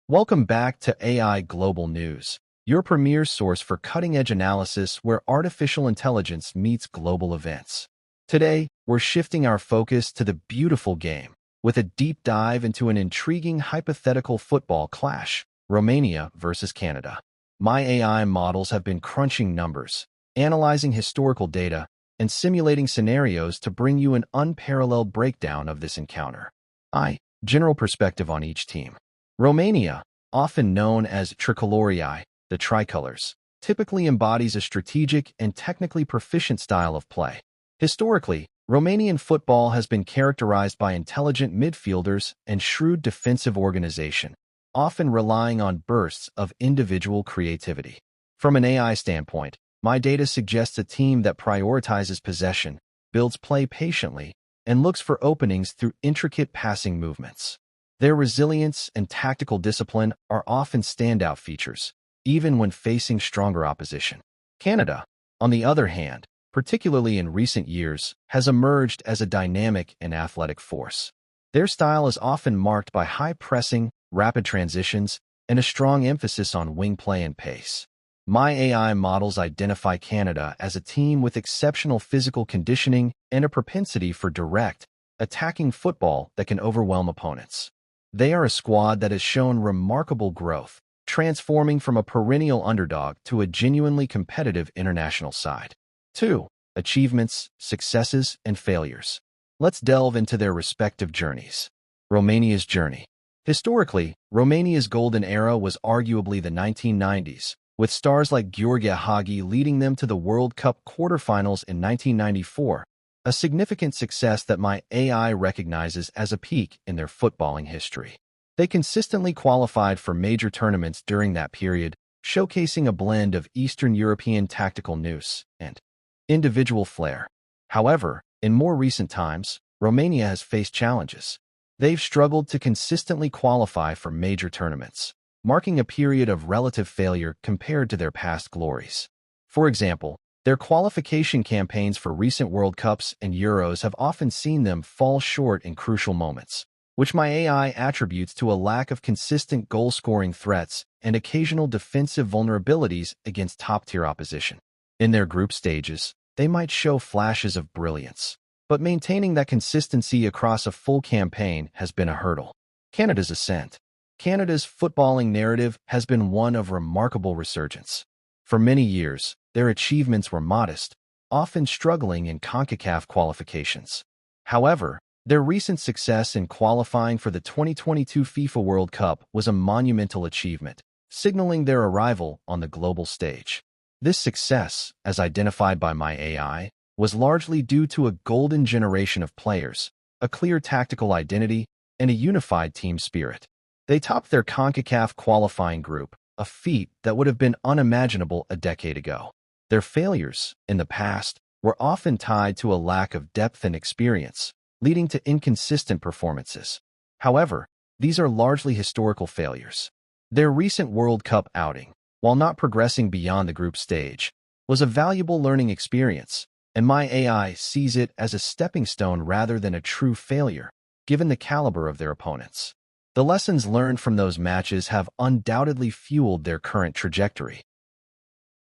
Welcome back to AI Global News, your premier source for cutting-edge analysis where artificial intelligence meets global events. Today, we're shifting our focus to the beautiful game with a deep dive into an intriguing hypothetical football clash, Romania versus Canada. My AI models have been crunching numbers, analyzing historical data, and simulating scenarios to bring you an unparalleled breakdown of this encounter. General perspective on each team. Romania, often known as Tricolorii, the tricolors, typically embodies a strategic and technically proficient style of play. Historically, Romanian football has been characterized by intelligent midfielders and shrewd defensive organization, often relying on bursts of individual creativity. From an AI standpoint, my data suggests a team that prioritizes possession, builds play patiently, and looks for openings through intricate passing movements. Their resilience and tactical discipline are often standout features, even when facing stronger opposition. Canada, on the other hand, particularly in recent years, has emerged as a dynamic and athletic force. Their style is often marked by high pressing, rapid transitions, and a strong emphasis on wing play and pace. My AI models identify Canada as a team with exceptional physical conditioning and a propensity for direct, attacking football that can overwhelm opponents. They are a squad that has shown remarkable growth, transforming from a perennial underdog to a genuinely competitive international side. 2. Achievements, successes, and failures. Let's delve into their respective journeys. Romania's journey. Historically, Romania's golden era was arguably the 1990s, with stars like Gheorghe Hagi leading them to the World Cup quarterfinals in 1994, a significant success that my AI recognizes as a peak in their footballing history. They consistently qualified for major tournaments during that period, showcasing a blend of Eastern European tactical nous and individual flair. However, in more recent times, Romania has faced challenges. They've struggled to consistently qualify for major tournaments, marking a period of relative failure compared to their past glories. For example, their qualification campaigns for recent World Cups and Euros have often seen them fall short in crucial moments, which my AI attributes to a lack of consistent goal-scoring threats and occasional defensive vulnerabilities against top-tier opposition. In their group stages, they might show flashes of brilliance, but maintaining that consistency across a full campaign has been a hurdle. Canada's ascent. Canada's footballing narrative has been one of remarkable resurgence. For many years, their achievements were modest, often struggling in CONCACAF qualifications. However, their recent success in qualifying for the 2022 FIFA World Cup was a monumental achievement, signaling their arrival on the global stage. This success, as identified by my AI, was largely due to a golden generation of players, a clear tactical identity, and a unified team spirit. They topped their CONCACAF qualifying group, a feat that would have been unimaginable a decade ago. Their failures, in the past, were often tied to a lack of depth and experience, leading to inconsistent performances. However, these are largely historical failures. Their recent World Cup outing, while not progressing beyond the group stage, was a valuable learning experience, and my AI sees it as a stepping stone rather than a true failure, given the caliber of their opponents. The lessons learned from those matches have undoubtedly fueled their current trajectory.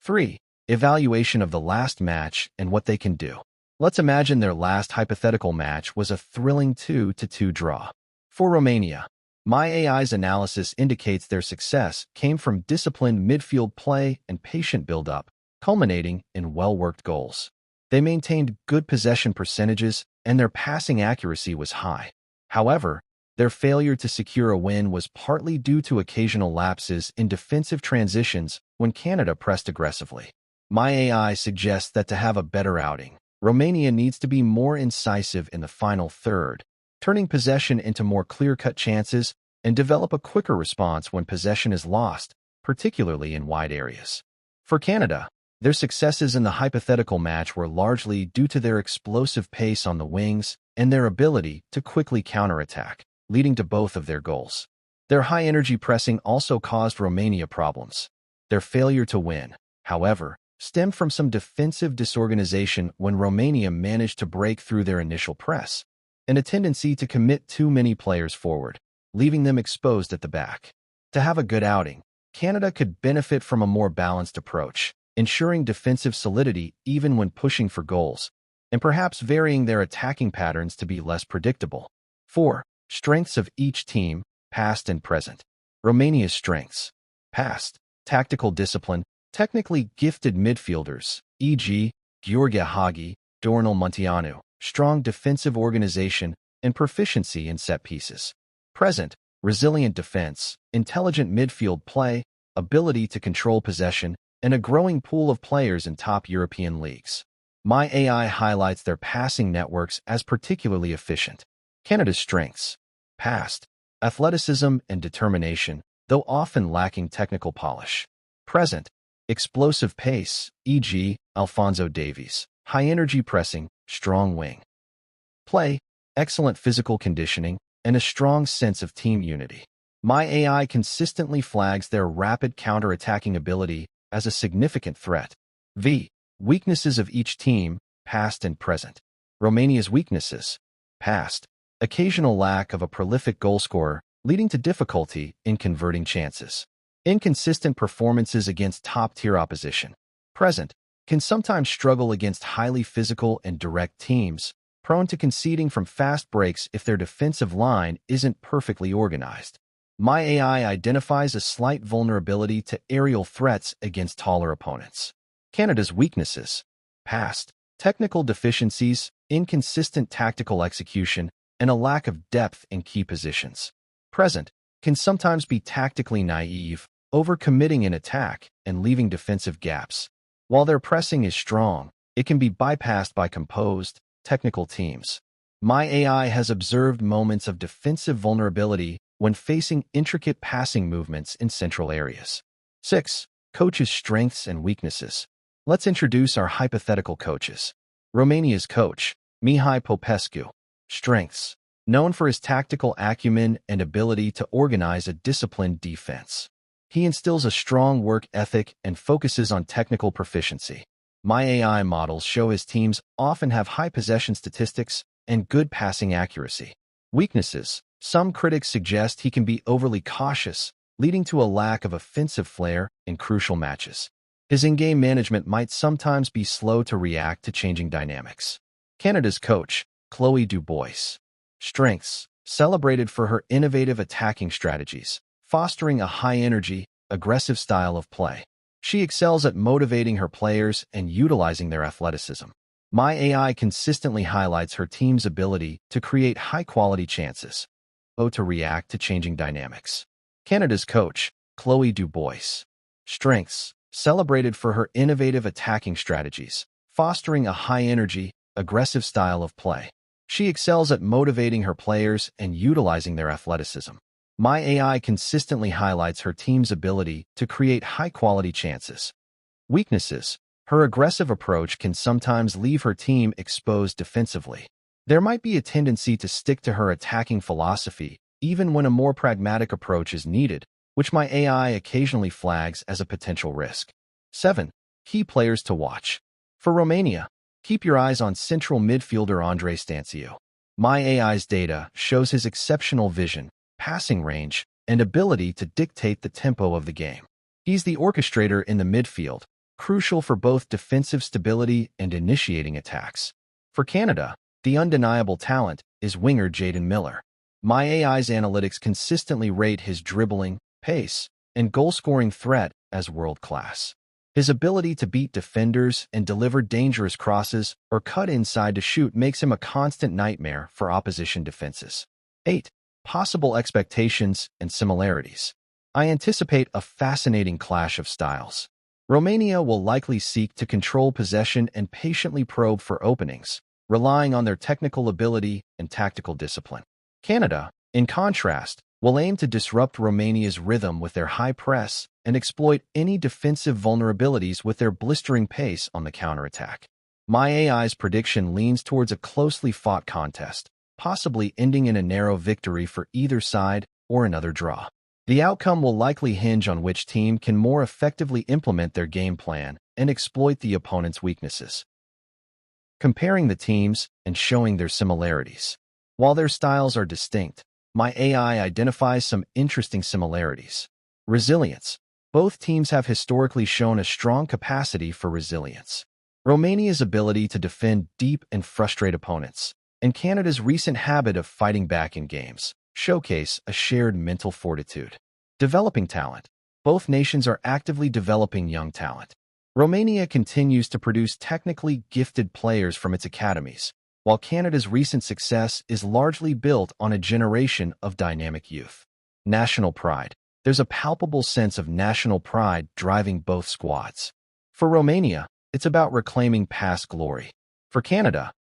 3. Evaluation of the last match and what they can do. Let's imagine their last hypothetical match was a thrilling 2-2 draw. For Romania, my AI's analysis indicates their success came from disciplined midfield play and patient build-up, culminating in well-worked goals. They maintained good possession percentages, and their passing accuracy was high. However, their failure to secure a win was partly due to occasional lapses in defensive transitions when Canada pressed aggressively. My AI suggests that to have a better outing, Romania needs to be more incisive in the final third, turning possession into more clear-cut chances and develop a quicker response when possession is lost, particularly in wide areas. For Canada, their successes in the hypothetical match were largely due to their explosive pace on the wings and their ability to quickly counterattack, leading to both of their goals. Their high-energy pressing also caused Romania problems. Their failure to win, however, stemmed from some defensive disorganization when Romania managed to break through their initial press, and a tendency to commit too many players forward, leaving them exposed at the back. To have a good outing, Canada could benefit from a more balanced approach, ensuring defensive solidity even when pushing for goals, and perhaps varying their attacking patterns to be less predictable. 4. Strengths of each team, past and present. Romania's strengths. Past. Tactical discipline. Technically gifted midfielders, e.g., Gheorghe Hagi, Dornel Munteanu. Strong defensive organization and proficiency in set pieces. Present. Resilient defense, intelligent midfield play, ability to control possession, and a growing pool of players in top European leagues. My AI highlights their passing networks as particularly efficient. Canada's strengths. Past. Athleticism and determination, though often lacking technical polish. Present. Explosive pace, e.g., Alphonso Davies. High-energy pressing, strong wing. Play. Excellent physical conditioning, and a strong sense of team unity. My AI consistently flags their rapid counter-attacking ability as a significant threat. V. Weaknesses of each team, past and present. Romania's weaknesses. Past. Occasional lack of a prolific goalscorer, leading to difficulty in converting chances. Inconsistent performances against top-tier opposition. Present. Can sometimes struggle against highly physical and direct teams, prone to conceding from fast breaks if their defensive line isn't perfectly organized. My AI identifies a slight vulnerability to aerial threats against taller opponents. Canada's weaknesses. Past. Technical deficiencies, inconsistent tactical execution, and a lack of depth in key positions. Present. Can sometimes be tactically naive, overcommitting in attack and leaving defensive gaps. While their pressing is strong, it can be bypassed by composed, technical teams. My AI has observed moments of defensive vulnerability when facing intricate passing movements in central areas. 6. Coaches' strengths and weaknesses. Let's introduce our hypothetical coaches. Romania's coach, Mihai Popescu. Strengths. Known for his tactical acumen and ability to organize a disciplined defense. He instills a strong work ethic and focuses on technical proficiency. My AI models show his teams often have high possession statistics and good passing accuracy. Weaknesses. Some critics suggest he can be overly cautious, leading to a lack of offensive flair in crucial matches. His in-game management might sometimes be slow to react to changing dynamics. Canada's coach, Chloe Dubois. Strengths. Celebrated for her innovative attacking strategies, fostering a high-energy, aggressive style of play. She excels at motivating her players and utilizing their athleticism. My AI consistently highlights her team's ability to create high-quality chances, to react to changing dynamics. Canada's coach, Chloe Dubois. Strengths. Celebrated for her innovative attacking strategies, fostering a high-energy, aggressive style of play. She excels at motivating her players and utilizing their athleticism. My AI consistently highlights her team's ability to create high-quality chances. Weaknesses. Her aggressive approach can sometimes leave her team exposed defensively. There might be a tendency to stick to her attacking philosophy, even when a more pragmatic approach is needed, which my AI occasionally flags as a potential risk. 7. Key players to watch. For Romania, keep your eyes on central midfielder Andrei Stanciu. My AI's data shows his exceptional vision, passing range, and ability to dictate the tempo of the game. He's the orchestrator in the midfield, crucial for both defensive stability and initiating attacks. For Canada, the undeniable talent is winger Jayden Miller. My AI's analytics consistently rate his dribbling, pace, and goal-scoring threat as world-class. His ability to beat defenders and deliver dangerous crosses or cut inside to shoot makes him a constant nightmare for opposition defenses. 8. Possible expectations and similarities. I anticipate a fascinating clash of styles. Romania will likely seek to control possession and patiently probe for openings, relying on their technical ability and tactical discipline. Canada, in contrast, will aim to disrupt Romania's rhythm with their high press and exploit any defensive vulnerabilities with their blistering pace on the counterattack. My AI's prediction leans towards a closely fought contest, possibly ending in a narrow victory for either side or another draw. The outcome will likely hinge on which team can more effectively implement their game plan and exploit the opponent's weaknesses. Comparing the teams and showing their similarities. While their styles are distinct, my AI identifies some interesting similarities. Resilience. Both teams have historically shown a strong capacity for resilience. Romania's ability to defend deep and frustrate opponents, and Canada's recent habit of fighting back in games, showcase a shared mental fortitude. Developing talent. Both nations are actively developing young talent. Romania continues to produce technically gifted players from its academies, while Canada's recent success is largely built on a generation of dynamic youth. National pride. There's a palpable sense of national pride driving both squads. For Romania, it's about reclaiming past glory. For Canada,